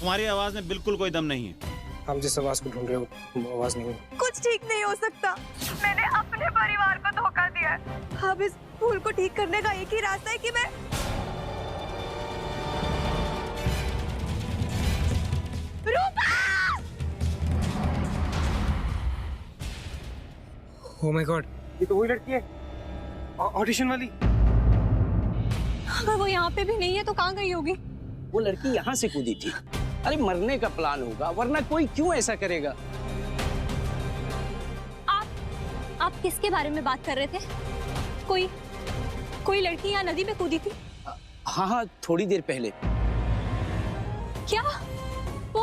तुम्हारी आवाज में बिल्कुल कोई दम नहीं है। हम जिस आवाज को ढूंढ रहे हो वो आवाज नहीं है। कुछ ठीक नहीं हो सकता। मैंने अपने परिवार को धोखा दिया है। अब इस भूल को ठीक करने का एक ही रास्ता है कि मैं ओह माय गॉड, ये तो वही लड़की है ऑडिशन वाली। अगर वो यहाँ पे भी नहीं है तो कहाँ गई होगी? वो लड़की यहाँ से कूदी थी। अरे मरने का प्लान होगा, वरना कोई क्यों ऐसा करेगा? आप किसके बारे में बात कर रहे थे? कोई लड़की यहाँ नदी में कूदी थी? हाँ, थोड़ी देर पहले। क्या वो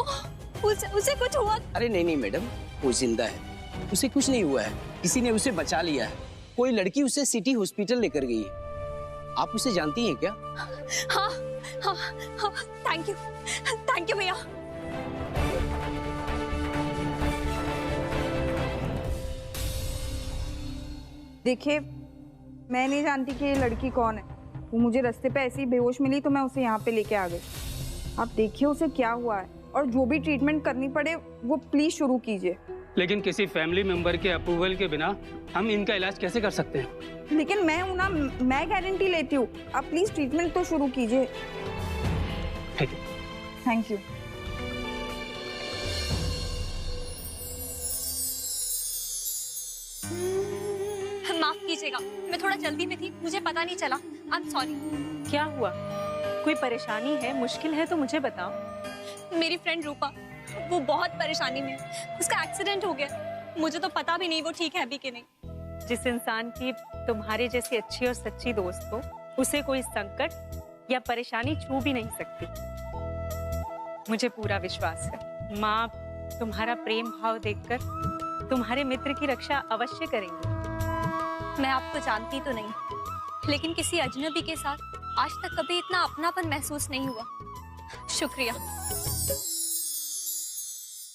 उसे कुछ हुआ? अरे नहीं मैडम, वो जिंदा है, उसे कुछ नहीं हुआ है। किसी ने उसे बचा लिया है। कोई लड़की उसे सिटी हॉस्पिटल लेकर गई है। आप उसे जानती हैं क्या? हाँ, थैंक यू भैया। देखिए, मैं नहीं जानती कि ये लड़की कौन है। वो मुझे रास्ते पे ऐसे ही बेहोश मिली तो मैं उसे यहाँ पे लेके आ गई। आप देखिए उसे क्या हुआ है, और जो भी ट्रीटमेंट करनी पड़े वो प्लीज शुरू कीजिए। लेकिन किसी फैमिली मेंबर के अप्रूवल के बिना हम इनका इलाज कैसे कर सकते हैं? लेकिन मैं हूं ना, मैं गारंटी लेती हूँ। आप प्लीज ट्रीटमेंट तो शुरू कीजिए। ठीक है। Thank you. माफ कीजिएगा, मैं थोड़ा जल्दी में थी, मुझे पता नहीं चला। आई एम सॉरी। क्या हुआ? कोई परेशानी है, मुश्किल है तो मुझे बताओ। मेरी फ्रेंड रूपा, वो बहुत परेशानी में है। उसका एक्सीडेंट हो गया। मुझे तो पता भी नहीं वो ठीक है भी कि नहीं। जिस इंसान की तुम्हारे जैसी अच्छी और सच्ची दोस्त हो, उसे कोई संकट या परेशानी छू भी नहीं सकती। मुझे पूरा विश्वास है माँ तुम्हारा प्रेम भाव देखकर तुम्हारे मित्र की रक्षा अवश्य करेंगी। मैं आपको जानती तो नहीं, लेकिन किसी अजनबी के साथ आज तक कभी इतना अपनापन महसूस नहीं हुआ। शुक्रिया।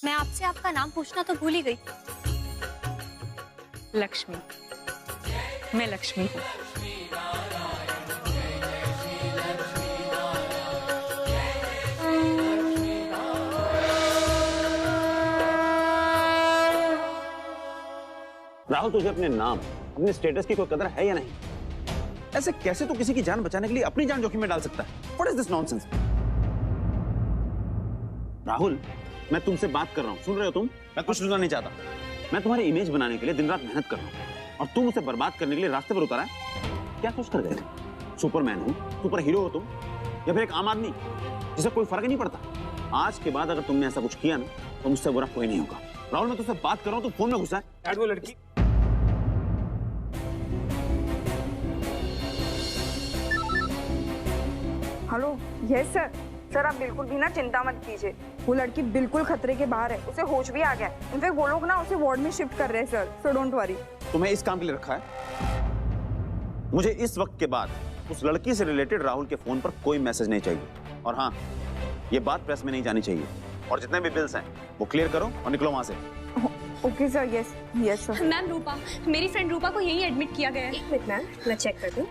मैं आपसे आपका नाम पूछना तो भूल ही गई। लक्ष्मी। मैं लक्ष्मी हूँ। राहुल, तुझे अपने नाम, अपने स्टेटस की कोई कदर है या नहीं? ऐसे कैसे तू किसी की जान बचाने के लिए अपनी जान जोखिम में डाल सकता है? What is this nonsense? Rahul, मैं तुमसे बात कर रहा हूँ, सुन रहे हो तुम? मैं कुछ सुनना नहीं चाहता। मैं तुम्हारी इमेज बनाने के लिए दिन रात मेहनत कर रहा हूँ, और तुम उसे बर्बाद करने के लिए रास्ते पर उतारा है? क्या सोच कर गए थे? सुपरमैन हो, सुपर हीरो हो तुम, या फिर एक आम आदमी जिसे कोई फर्क ही नहीं पड़ता? आज के बाद अगर तुमने ऐसा कुछ किया ना, तो मुझसे बुरा कोई नहीं होगा। राहुल, मैं तुझसे बात कर रहा हूँ, तू फोन में घुसा है। वो लड़की हेलो। Yes sir. सर आप बिल्कुल भी ना चिंता मत कीजिए, वो लड़की बिल्कुल खतरे के बाहर है। उसे होश भी आ गया है। इनफैक्ट वो लोग ना उसे वार्ड में शिफ्ट कर रहे हैं सर, सो डोंट वरी। तुम्हें इस काम के लिए रखा है? मुझे इस वक्त के बाद उस लड़की से रिलेटेड राहुल के फोन पर कोई मैसेज नहीं चाहिए। और हाँ, ये बात प्रेस में नहीं जानी चाहिए। और जितने भी बिल्स हैं वो क्लियर करो और निकलो वहां से। Okay sir. Yes sir. Ma'am Rupa, मेरी फ्रेंड रूपा को यहीं एडमिट किया गया है। एक मिनट मैम, मैं चेक कर दूं।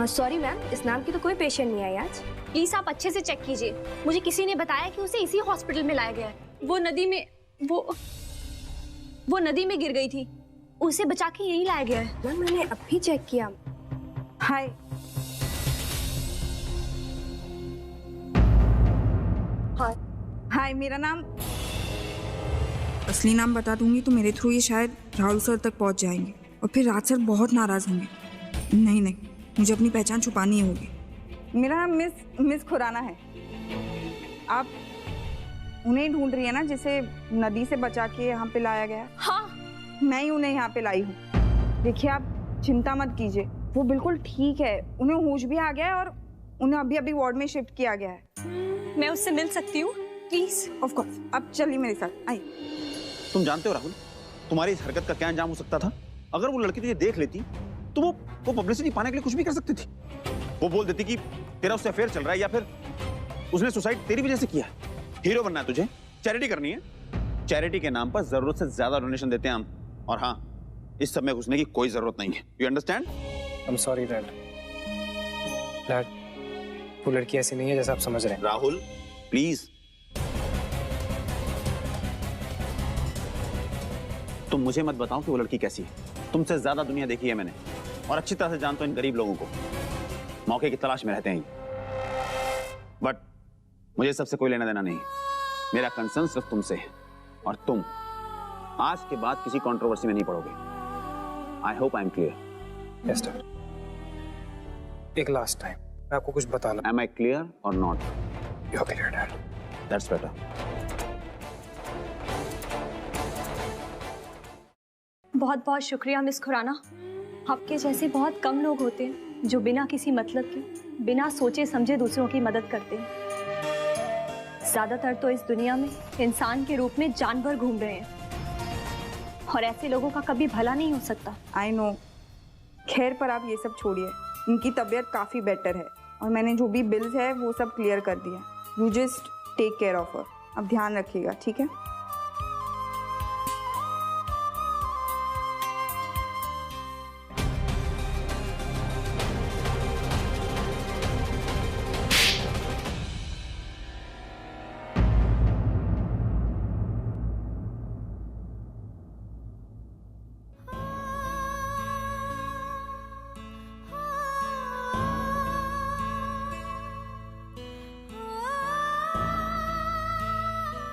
सॉरी मैम, इस नाम की तो कोई पेशेंट नहीं आई आज। प्लीज आप अच्छे से चेक कीजिए। मुझे किसी ने बताया कि उसे इसी हॉस्पिटल में लाया गया है। वो नदी में गिर गई थी, उसे बचा के यहीं लाया गया है। मैम मैंने अभी चेक किया। हाय। हाय, मेरा नाम, असली नाम बता दूंगी तो मेरे थ्रू ये शायद राहुल सर तक पहुंच जाएंगे, और फिर राज सर बहुत नाराज होंगे। नहीं, मुझे अपनी पहचान छुपानी होगी। मेरा नाम मिस खुराना है। आप उन्हें ढूंढ रही है ना जिसे नदी से बचा के यहाँ पे लाया गया? हाँ, मैं ही उन्हें यहाँ पे लाई हूँ। देखिए आप चिंता मत कीजिए, वो बिल्कुल ठीक है। उन्हें होश भी आ गया है और उन्हें अभी वार्ड में शिफ्ट किया गया है। मैं उससे मिल सकती हूँ प्लीज? ऑफ कोर्स, आप चलिए मेरे साथ, आइए। तुम जानते हो राहुल, तुम्हारी इस हरकत का क्या अंजाम हो सकता था? अगर वो लड़की तुझे देख लेती तो वो पब्लिसिटी पाने के लिए कुछ भी कर सकती थी। वो बोल देती कि तेरा उससे अफेयर चल रहा है, या फिर उसने सुसाइड तेरी वजह से किया। हीरो बनना है तुझे, चैरिटी करनी है। चैरिटी के नाम पर जरूरत से ज्यादा डोनेशन देते हैं हम। और हाँ, इस सब में घुसने की कोई जरूरत नहीं है। You understand? I am sorry dad. वो लड़की ऐसी नहीं है जैसा आप समझ रहे हैं। राहुल प्लीज, तुम मुझे मत बताओ कि वो लड़की कैसी है। तुमसे ज्यादा दुनिया देखी है मैंने और अच्छी तरह से जानता हूं इन गरीब लोगों को, मौके की तलाश में रहते हैं। बट मुझे सबसे कोई लेना देना नहीं, मेरा कंसर्न सिर्फ तुमसे है और तुम आज के बाद किसी कंट्रोवर्सी में नहीं पड़ोगे। I hope I am clear. Yes dad. एक लास्ट टाइम मैं आपको कुछ बताना। Am I clear or not? You are clear dad. That's better. बहुत बहुत शुक्रिया मिस खुराना। आपके जैसे बहुत कम लोग होते हैं जो बिना किसी मतलब के, बिना सोचे समझे दूसरों की मदद करते हैं। ज्यादातर तो इस दुनिया में इंसान के रूप में जानवर घूम रहे हैं और ऐसे लोगों का कभी भला नहीं हो सकता। I know. खैर, पर आप ये सब छोड़िए। उनकी तबीयत काफ़ी बेटर है और मैंने जो भी बिल्स है वो सब क्लियर कर दिया। You just take care of her. अब ध्यान रखिएगा, ठीक है?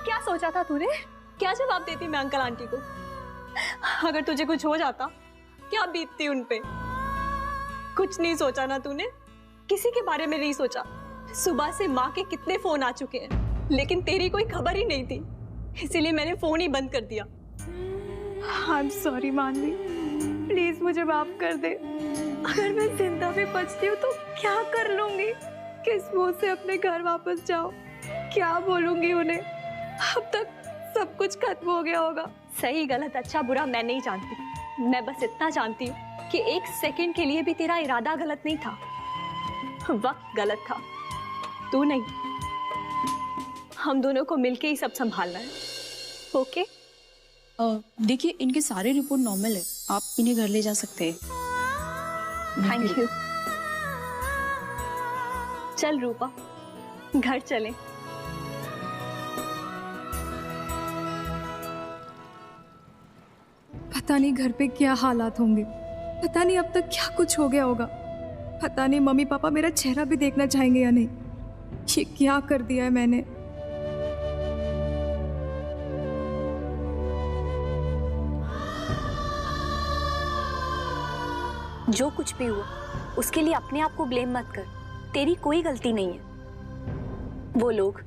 क्या सोचा था तूने? क्या जवाब देती मैं अंकल आंटी को? अगर तुझे कुछ हो जाता क्या बीतती उन पे? कुछ नहीं सोचा ना तूने? किसी के बारे में नहीं सोचा। सुबह से माँ के कितने फोन आ चुके हैं लेकिन तेरी कोई खबर ही नहीं थी, इसीलिए मैंने फोन ही बंद कर दिया। आई एम सॉरी मानवी, प्लीज मुझे माफ कर दे। अगर मैं जिंदा भी बचती हूँ तो क्या कर लूंगी? किस मुंह से अपने घर वापस जाओ? क्या बोलूंगी उन्हें? अब तक सब कुछ खत्म हो गया होगा। सही गलत अच्छा बुरा मैं नहीं जानती, मैं बस इतना जानती हूँ कि एक सेकंड के लिए भी तेरा इरादा गलत नहीं था, वक्त गलत था। तू नहीं, हम दोनों को मिलके ही सब संभालना है। ओके? देखिए, इनके सारे रिपोर्ट नॉर्मल है, आप इन्हें घर ले जा सकते हैं। Thank you. चल रूपा, घर चलें। पता नहीं घर पे क्या हालात होंगे, पता नहीं अब तक क्या कुछ हो गया होगा, पता नहीं मम्मी पापा मेरा चेहरा भी देखना चाहेंगे या नहीं। ये क्या कर दिया है मैंने? जो कुछ भी हुआ उसके लिए अपने आप को ब्लेम मत कर, तेरी कोई गलती नहीं है। वो लोग,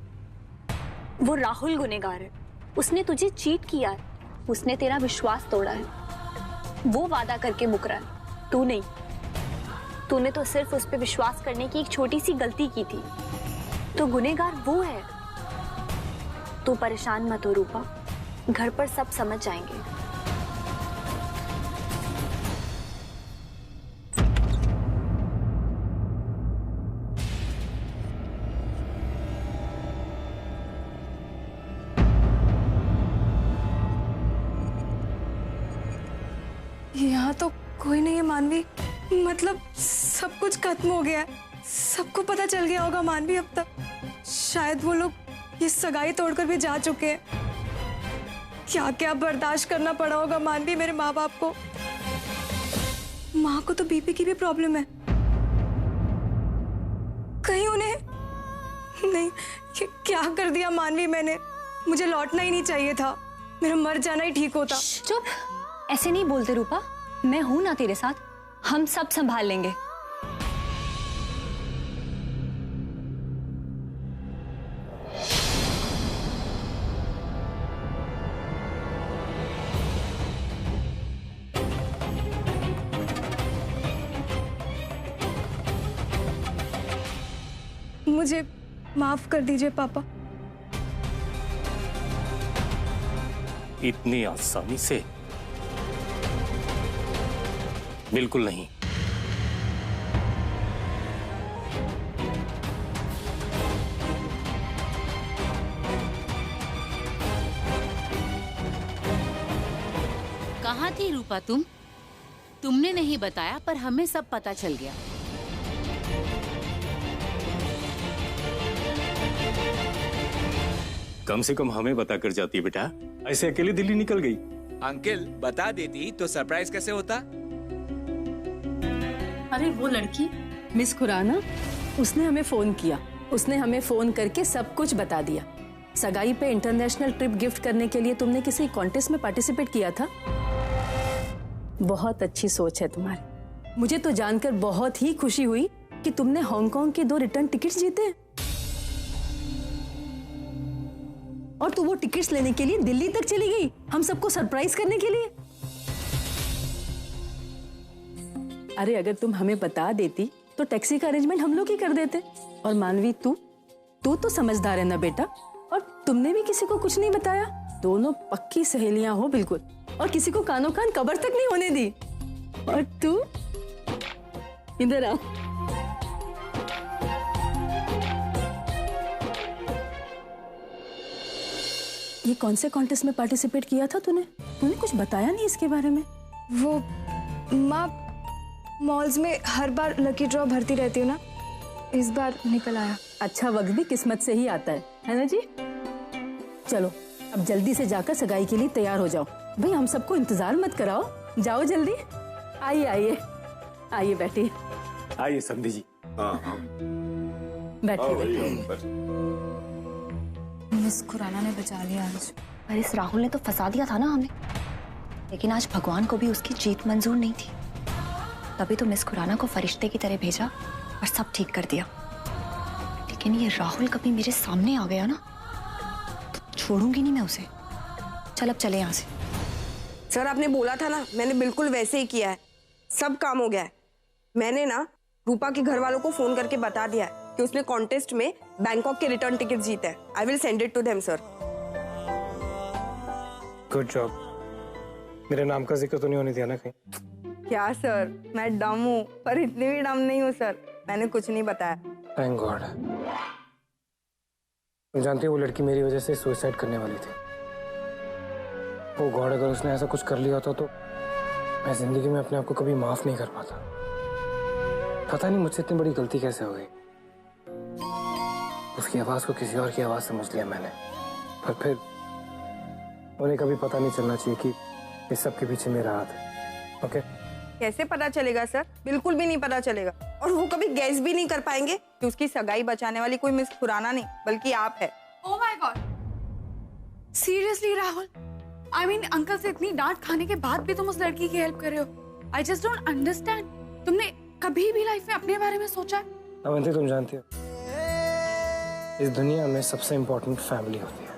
वो राहुल गुनहगार है, उसने तुझे चीट किया है, उसने तेरा विश्वास तोड़ा है, वो वादा करके मुकरा है, तू नहीं। तूने तो सिर्फ उस पे विश्वास करने की एक छोटी सी गलती की थी, तो गुनहगार वो है। तू परेशान मत हो रूपा, घर पर सब समझ जाएंगे। यहाँ तो कोई नहीं है मानवी, मतलब सब कुछ खत्म हो गया है, सबको पता चल गया होगा मानवी अब तक। शायद वो लोग ये सगाई तोड़कर भी जा चुके हैं। क्या क्या बर्दाश्त करना पड़ा होगा मानवी मेरे माँ बाप को। माँ को तो बीपी की भी प्रॉब्लम है, कहीं उन्हें नहीं। क्या कर दिया मानवी मैंने? मुझे लौटना ही नहीं चाहिए था, मेरा मर जाना ही ठीक होता। चुप, ऐसे नहीं बोलते रूपा, मैं हूं ना तेरे साथ, हम सब संभाल लेंगे। मुझे माफ कर दीजिए पापा। इतनी आसानी से? बिल्कुल नहीं। कहाँ थी रूपा तुम? तुमने नहीं बताया पर हमें सब पता चल गया। कम से कम हमें बता कर जाती बेटा, ऐसे अकेले दिल्ली निकल गई। अंकल बता देती तो सरप्राइज कैसे होता? अरे वो लड़की मिस खुराना, उसने हमें फोन किया। उसने हमें फोन करके सब कुछ बता दिया। सगाई पे इंटरनेशनल ट्रिप गिफ्ट करने के लिए तुमने किसी कॉन्टेस्ट में पार्टिसिपेट किया था। बहुत अच्छी सोच है तुम्हारी। मुझे तो जानकर बहुत ही खुशी हुई कि तुमने हांगकांग के 2 रिटर्न टिकट्स जीते और तू वो टिकट्स लेने के लिए दिल्ली तक चली गई हम सबको सरप्राइज करने के लिए। अरे अगर तुम हमें बता देती तो टैक्सी का अरेंजमेंट हम लोग ही कर देते। और मानवी, तू तो समझदार है ना बेटा, और तुमने भी किसी को कुछ नहीं बताया। दोनों पक्की सहेलियां हो बिल्कुल, और किसी को कानों कान कबर तक नहीं होने दी। और तू इधर आ। ये कौन से कॉन्टेस्ट में पार्टिसिपेट किया था तूने? कुछ बताया नहीं इसके बारे में। वो माँ, मॉल्स में हर बार लकी ड्रॉ भरती रहती हूँ ना, इस बार निकल आया। अच्छा वक्त भी किस्मत से ही आता है ना जी? चलो अब जल्दी से जाकर सगाई के लिए तैयार हो जाओ। भाई हम सबको इंतजार मत कराओ, जाओ जल्दी। आइए आइए आइए, बैठिए। आइए समधी जी। बैठिए। मिस खुराना ने बचा लिया आज। पर इस राहुल ने तो फंसा दिया था ना हमें, लेकिन आज भगवान को भी उसकी जीत मंजूर नहीं थी। तभी तो मिस खुराना को फरिश्ते की तरह भेजा और सब ठीक कर दिया। लेकिन ये राहुल कभी मेरे सामने आ गया ना तो छोड़ूंगी नहीं मैं उसे। चल अब चले यहाँ से। सर आपने बोला था ना, मैंने बिल्कुल वैसे ही किया है। सब काम हो गया है। मैंने ना रूपा के घर वालों को फोन करके बता दिया है कि उसने कॉन्टेस्ट में बैंकॉक के रिटर्न टिकट जीते हैं। I will send it to them sir. Good job. मेरे नाम का जिक्र तो नहीं होने दिया ना कहीं? क्या सर, मैं डम हूँ, पर इतनी भी डम नहीं हूँ सर। मैंने कुछ नहीं बताया। Thank God. तुम जानती हो वो लड़की मेरी वजह से सुसाइड करने वाली थी। वो गॉड, अगर उसने ऐसा कुछ कर लिया होता तो मैं जिंदगी में अपने आप को कभी माफ नहीं कर पाता। पता नहीं मुझसे इतनी बड़ी गलती कैसे हो गई। उसकी आवाज को किसी और की आवाज समझ लिया मैंने, पर फिर उन्हें कभी पता नहीं चलना चाहिए कि इस सब के पीछे मेरा हाथ है। ओके? कैसे पता चलेगा सर? बिल्कुल भी नहीं पता चलेगा। और वो कभी गैस भी नहीं कर पाएंगे कि उसकी सगाई बचाने वाली कोई मिस खुराना नहीं बल्कि आप है। Oh my God, seriously Rahul? I mean uncle से इतनी डांट खाने के बाद भी तुम उस लड़की की हेल्प कर रहे हो। I just don't understand. तुमने कभी भी लाइफ में अपने बारे में सोचा है? अवंती, तुम जानती हो इस दुनिया में सबसे इम्पोर्टेंट फैमिली होती है,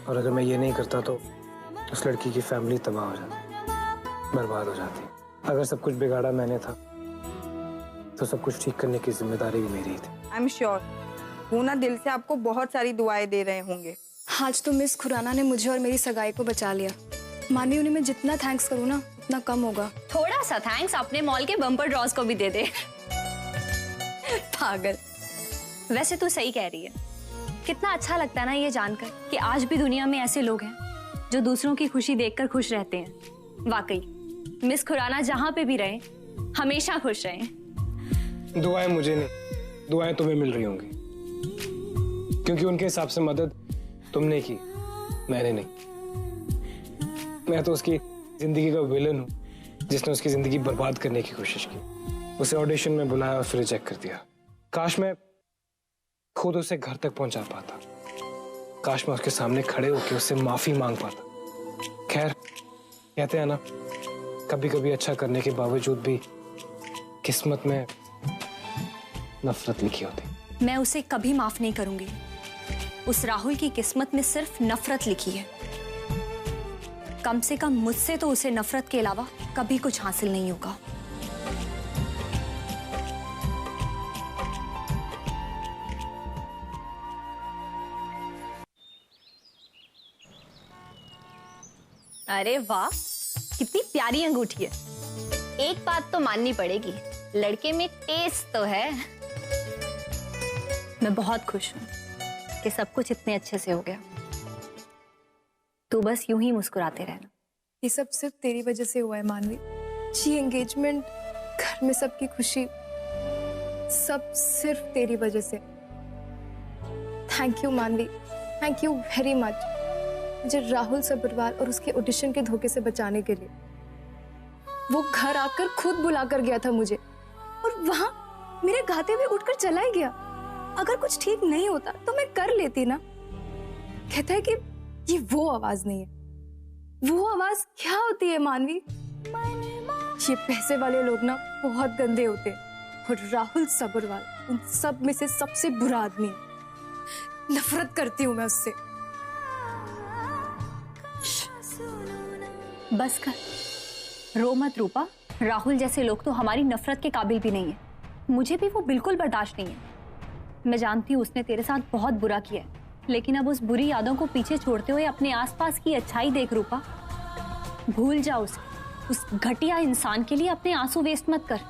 और अगर मैं ये नहीं करता तो उस लड़की की फैमिली तबाह हो जाती, बर्बाद हो जाती। अगर सब कुछ बिगाड़ा मैंने था तो सब कुछ ठीक करने की जिम्मेदारी भी मेरी थी। आई एम श्योर वो ना दिल से आपको बहुत सारी दुआएं दे रहे होंगे। आज तो मिस खुराना ने मुझे और मेरी सगाई को बचा लिया। मानवी, उन्हें मैं जितना थैंक्स करूँ ना उतना कम होगा। थोड़ा सा थैंक्स अपने मॉल के बम्पर ड्रॉज को भी दे दे। पागल। वैसे तू सही कह रही है। कितना अच्छा लगता है ना ये जानकर कि आज भी दुनिया में ऐसे लोग हैं जो दूसरों की खुशी देखकर खुश रहते हैं। वाकई मिस खुराना जहां पे भी रहे हमेशा खुश रहे। दुआएं मुझे नहीं, दुआएं तुम्हें मिल रही होंगी, क्योंकि उनके हिसाब से मदद तुमने की, मैंने नहीं। मैं तो उसकी जिंदगी का विलन हूँ जिसने उसकी जिंदगी बर्बाद करने की कोशिश की। उसे ऑडिशन में बुलाया और फिर रिजेक्ट कर दिया। काश मैं खुद उसे घर तक पहुंचा पाता। काश मैं उसके सामने खड़े होकर उससे माफी मांग पाता। खैर, कहते हैं ना, कभी कभी अच्छा करने के बावजूद भी किस्मत में नफरत लिखी होती। मैं उसे कभी माफ नहीं करूंगी। उस राहुल की किस्मत में सिर्फ नफरत लिखी है। कम से कम मुझसे तो उसे नफरत के अलावा कभी कुछ हासिल नहीं होगा। अरे वाह, कितनी प्यारी अंगूठी है। एक बात तो माननी पड़ेगी, लड़के में टेस्ट तो है। मैं बहुत खुश हूँ कि सब कुछ इतने अच्छे से हो गया। तू बस यूं ही मुस्कुराते रहना। ये सब सिर्फ तेरी वजह से हुआ है मानवी। ये एंगेजमेंट, घर में सबकी खुशी, सब सिर्फ तेरी वजह से। थैंक यू मानवी, थैंक यू वेरी मच। मुझे राहुल सब्रवाल और उसके ऑडिशन के धोखे से बचाने के लिए वो घर आकर खुद बुलाकर गया था मुझे, और वहां मेरे गाते हुए उठकर चला ही गया। अगर कुछ ठीक नहीं होता तो मैं कर लेती ना। कहता है कि ये वो आवाज नहीं है। वो आवाज क्या होती है मानवी? ये पैसे वाले लोग ना बहुत गंदे होते हैं, और राहुल सब्रवाल उन सब में से सबसे बुरा आदमी है। नफरत करती हूँ मैं उससे। बस कर, रो मत रूपा। राहुल जैसे लोग तो हमारी नफरत के काबिल भी नहीं है। मुझे भी वो बिल्कुल बर्दाश्त नहीं है। मैं जानती हूँ उसने तेरे साथ बहुत बुरा किया है, लेकिन अब उस बुरी यादों को पीछे छोड़ते हुए अपने आसपास की अच्छाई देख रूपा। भूल जा उसे। उस घटिया इंसान के लिए अपने आंसू वेस्ट मत कर।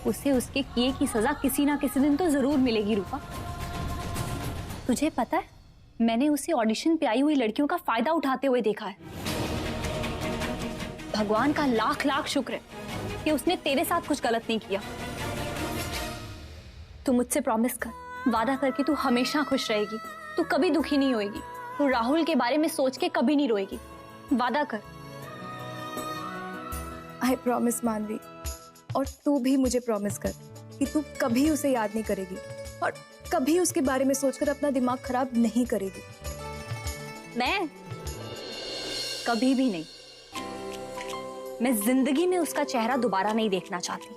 उसे उसके किए की सजा किसी ना किसी दिन तो जरूर मिलेगी रूपा। तुझे पता है, मैंने उसे ऑडिशन पे आई हुई लड़कियों का फायदा उठाते हुए देखा है। भगवान का लाख लाख शुक्र है कि उसने तेरे साथ कुछ गलत नहीं किया। तू मुझसे प्रॉमिस कर, वादा कर कि तू हमेशा खुश रहेगी, तू कभी दुखी नहीं होएगी, तू राहुल के बारे में सोच के कभी नहीं रोएगी। वादा कर। आई प्रॉमिस मानवी, और तू भी मुझे प्रॉमिस कर कि तू कभी उसे याद नहीं करेगी और कभी उसके बारे में सोचकर अपना दिमाग खराब नहीं करेगी। मैं कभी भी नहीं। मैं जिंदगी में उसका चेहरा दोबारा नहीं देखना चाहती।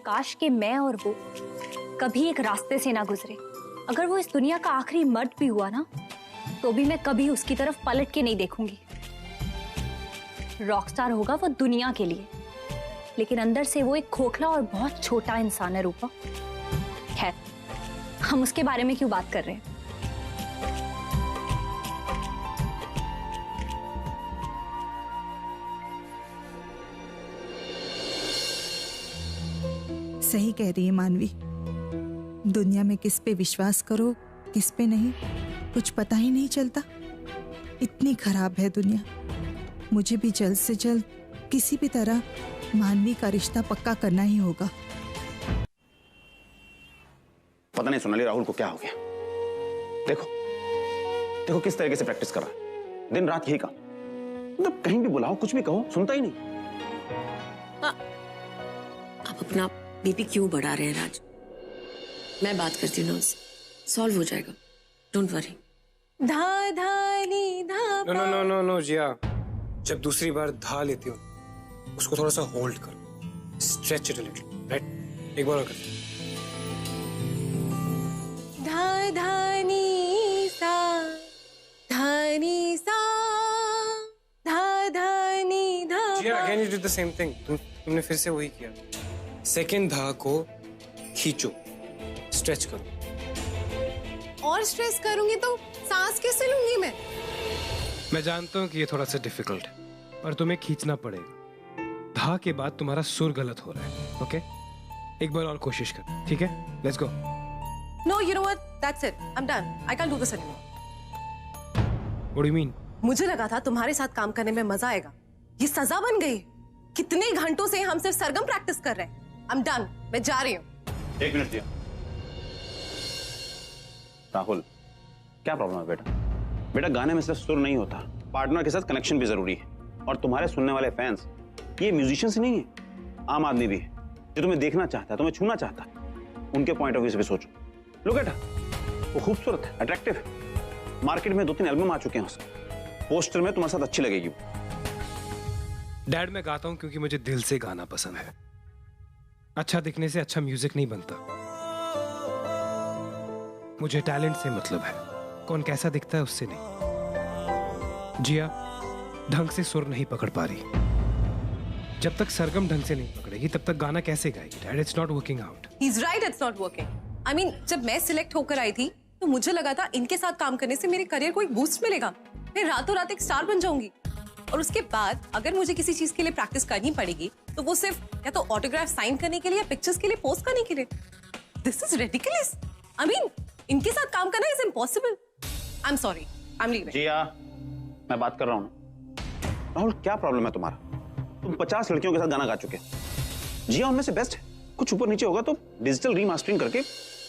काश कि मैं और वो कभी एक रास्ते से ना गुजरे। अगर वो इस दुनिया का आखिरी मर्द भी हुआ ना, तो भी मैं कभी उसकी तरफ पलट के नहीं देखूंगी। रॉकस्टार होगा वो दुनिया के लिए, लेकिन अंदर से वो एक खोखला और बहुत छोटा इंसान है रूपा। खैर, हम उसके बारे में क्यों बात कर रहे हैं? सही कह रही है मानवी। दुनिया में किस पे विश्वास करो, किस पे नहीं, कुछ पता ही नहीं चलता। इतनी खराब है दुनिया। मुझे भी जल्द से जल्द किसी भी तरह मानवी का रिश्ता पक्का करना ही होगा। पता नहीं सोनाली राहुल को क्या हो गया। देखो देखो किस तरीके से प्रैक्टिस कर रहा है, दिन रात यही काम। मतलब कहीं भी बुलाओ, कुछ भी कहो, सुनता ही नहीं। आप अपना बीपी क्यों बढ़ा रहे हैं राज? मैं बात करती हूँ ना उससे, सॉल्व हो जाएगा, डोंट वरी। धा धा नी धा। No no no no no Jiya, जब दूसरी बार धा लेती हूँ उसको थोड़ा सा होल्ड कर, stretch it a little, right? एक बार और करते हैं। धा धा नी सा, धा नी सा, धा धा नी धा। Jiya, again you did the same thing. तुमने फिर से वही किया। सेकंड धा को खींचो, स्ट्रेच करो। और स्ट्रेस करूंगी तो सांस कैसे लूंगी मैं? मैं जानता हूँ कि ये थोड़ा सा डिफिकल्ट है, पर तुम्हें खींचना पड़ेगा। धा के बाद तुम्हारा सुर गलत हो रहा है, ओके? एक बार और कोशिश कर, ठीक है? Let's go. No, you know what, that's it, I am done, I can't do this anymore. What do you mean? मुझे लगा था तुम्हारे साथ काम करने में मजा आएगा, ये सजा बन गई। कितने घंटों से हम सिर्फ सरगम प्रैक्टिस कर रहे हैं। आई एम डन, मैं जा रही हूँ। एक मिनट दिया। राहुल, क्या प्रॉब्लम है बेटा? बेटा, गाने में सिर्फ सुर नहीं होता, पार्टनर के साथ कनेक्शन भी जरूरी है। और तुम्हारे सुनने वाले फैंस ये म्यूजिशियंस नहीं है, आम आदमी भी है, जो तुम्हें देखना चाहता है, तुम्हें छूना चाहता है। उनके पॉइंट ऑफ व्यू से भी सोचो। लो बेटा, वो खूबसूरत है, अट्रैक्टिव है। मार्केट में 2-3 एल्बम आ चुके हैं उसके। पोस्टर में तुम्हारे साथ अच्छी लगेगी वो। डैड, मैं गाता हूँ क्योंकि मुझे दिल से गाना पसंद है। अच्छा दिखने से अच्छा म्यूजिक नहीं बनता। मुझे टैलेंट से मतलब है, कौन कैसा दिखता है उससे नहीं। जिया ढंग से सुर नहीं पकड़ पा रही। जब तक सरगम ढंग से नहीं पकड़ेगी तब तक गाना कैसे गाएगी? Dad, it's not working out. He is right, it's not working. I mean, जब मैं सिलेक्ट होकर आई थी तो मुझे लगा था इनके साथ काम करने से मेरे करियर को एक बूस्ट मिलेगा, मैं रातों रात एक स्टार बन जाऊंगी। और उसके बाद अगर मुझे किसी चीज के लिए प्रैक्टिस करनी पड़ेगी तो वो सिर्फ या तो ऑटोग्राफ साइन करने के लिए या पिक्चर्स के लिए पोस्ट करने के लिए। This is ridiculous. I mean, इनके साथ काम करना is impossible. I am sorry, I am leaving. Jiya, मैं बात कर रहा हूँ। राहुल, क्या प्रॉब्लम है तुम्हारा? तुम 50 लड़कियों के साथ गाना गा चुके। जिया उनमें से बेस्ट है। कुछ ऊपर नीचे होगा तो डिजिटल रीमास्टरिंग करके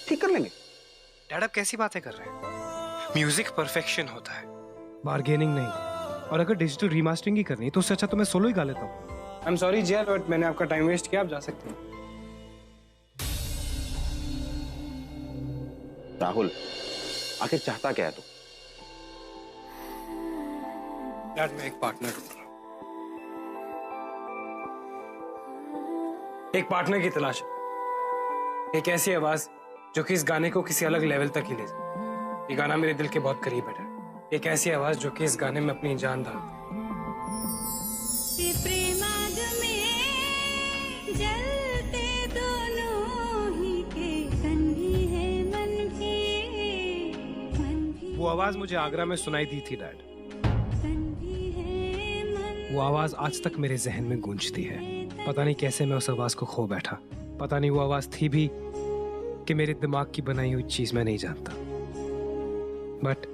ठीक कर लेंगे। डैड, आप कैसी बातें कर रहे हैं? म्यूजिक परफेक्शन होता है, बार्गेनिंग नहीं, और अगर डिजिटल रीमास्टरिंग ही करनी है तो उससे अच्छा तो मैं सोलो ही गा लेता हूँ। I am sorry Jiya, but मैंने आपका टाइम वेस्ट किया, आप जा सकते हैं। राहुल, आखिर चाहता क्या है तू? डैड, मैं एक पार्टनर ढूंढ रहा हूँ, एक पार्टनर की तलाश है। एक ऐसी आवाज जो कि इस गाने को किसी अलग लेवल तक ही ले जाए। ये गाना मेरे दिल के बहुत करीब है डैड। एक ऐसी आवाज जो कि इस गाने में अपनी जान डाल दे। वो आवाज मुझे आगरा में सुनाई दी थी डैड। वो आवाज आज तक मेरे जहन में गूंजती है। पता नहीं कैसे मैं उस आवाज को खो बैठा। पता नहीं वो आवाज थी भी कि मेरे दिमाग की बनाई हुई चीज मैं नहीं जानता, बट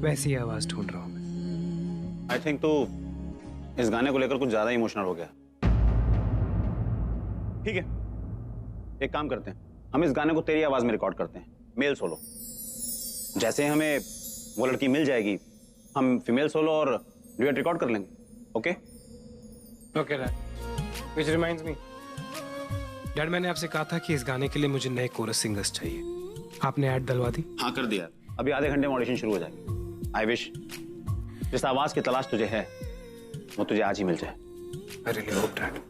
वैसी आवाज ढूंढ रहा हूं मैं। आई थिंक तू इस गाने को लेकर कुछ ज्यादा इमोशनल हो गया। ठीक है, एक काम करते हैं, हम इस गाने को तेरी आवाज में रिकॉर्ड करते हैं, मेल सोलो। जैसे हमें वो लड़की मिल जाएगी, हम फीमेल सोलो और ड्यूएट रिकॉर्ड कर लेंगे। Okay okay dad. Which reminds me dad, मैंने आपसे कहा था कि इस गाने के लिए मुझे नए कोरस सिंगर्स चाहिए। आपने ऐड डलवा दी? हाँ कर दिया। अभी आधे घंटे में ऑडिशन शुरू हो जाएगी। आई विश जिस आवाज की तलाश तुझे है वो तुझे आज ही मिल जाए। I really hope dad.